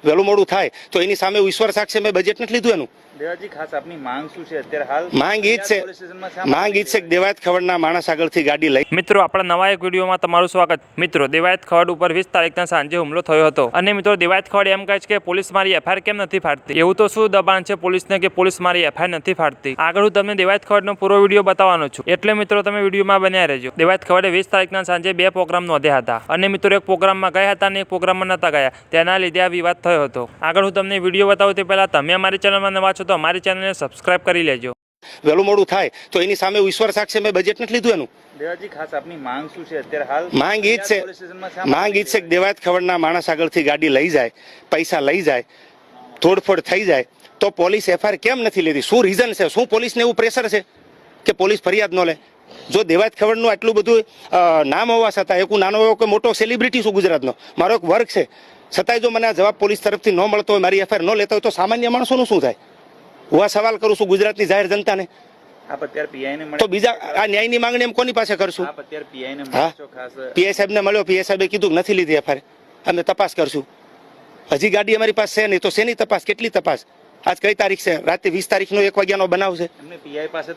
વહેલું મોડું થાય તો એની સામે ઈશ્વર સાક્ષી મેં બજેટ નથી લીધું એનું. દેવાજી ખાસ આપની માંગ શું છે અત્યારે હાલ? માંગ ઈ જ છે, માંગ ઈ જ છે કે દેવાયત ખવડના માણસ આગળથી ગાડી લઈ. મિત્રો, આપણા નવા એક વિડીયોમાં તમારું સ્વાગત. મિત્રો, દેવાયત ખવડ ઉપર 20 તારીખના સાંજે હુમલો થયો હતો અને મિત્રો દેવાયત ખવડ એમ કહે છે કે પોલીસ મારી એફઆઈઆર કેમ નથી ફાડતી. એવું તો શું દબાણ છે પોલીસને કે પોલીસ મારી એફઆઈઆર નથી ફાડતી? આગળ હું તમને દેવાયત ખવડનો પૂરો વિડીયો બતાવવાનો છું, એટલે મિત્રો તમે વિડીયોમાં બન્યા રહેજો. દેવાયત ખવડે 20 તારીખના સાંજે 2 પ્રોગ્રામ નોંધ્યા હતા અને મિત્રો એક પ્રોગ્રામમાં ગયા હતા અને એક પ્રોગ્રામમાં નતા ગયા. તેના લીધે આ વિવાદ થયો હતો. આગળ હું તમને વિડીયો બતાવું તે પહેલા તમે અમારી ચેનલમાં નવા છો તો અમારી ચેનલને સબસ્ક્રાઇબ કરી લેજો. વહેલું મોડું થાય તો એની સામે ઈશ્વર સાક્ષી મેં બજેટ નથી લીધું એનું. દેવાજી ખાસ આપની માંગ શું છે અત્યારે હાલ? માંગ ઈ જ છે, માંગ ઈ જ છે કે દેવાયત ખવડના માણસ આગળથી ગાડી લઈ જાય, પૈસા લઈ જાય, તોડફોડ થઈ જાય તો પોલીસ એફઆઈઆર કેમ નથી લેતી? શું રીઝન છે? શું પોલીસને એવું પ્રેશર છે કે પોલીસ ફરિયાદ ન લે? જો દેવાયત ખવડનું આટલું બધું નામ હોવા છતાં એક હું નાનો એવો કે મોટો સેલિબ્રિટી છું ગુજરાતનો, મારો એક વર્ક છે, છતાંય જો મને આ જવાબ પોલીસ તરફથી ન મળતો હોય, મારી એફઆઈઆર ન લેતા હોય તો સામાન્ય માણસોનું શું થાય? હું આ સવાલ કરું છું ગુજરાતની જાહેર જનતાને. આપ અત્યારે પીઆઈને મળે તો બીજા આ ન્યાયની માંગણી એમ કોની પાસે કરશું? આપ અત્યારે પીઆઈને હા, મળો છો ખાસ? પીઆઈ સાહેબને મળ્યો, પીઆઈ સાહેબે કીધું કે નથી લીધી એફઆઈઆર, અમે તપાસ કરશું. હજી ગાડી અમારી પાસે છે નહીં તો શેની તપાસ? કેટલી તપાસ? આજ કઈ તારીખ છે? રાતે 20 તારીખનો 1 વાગ્યાનો બનાવ છે. એમને પીઆઈ પાસે તો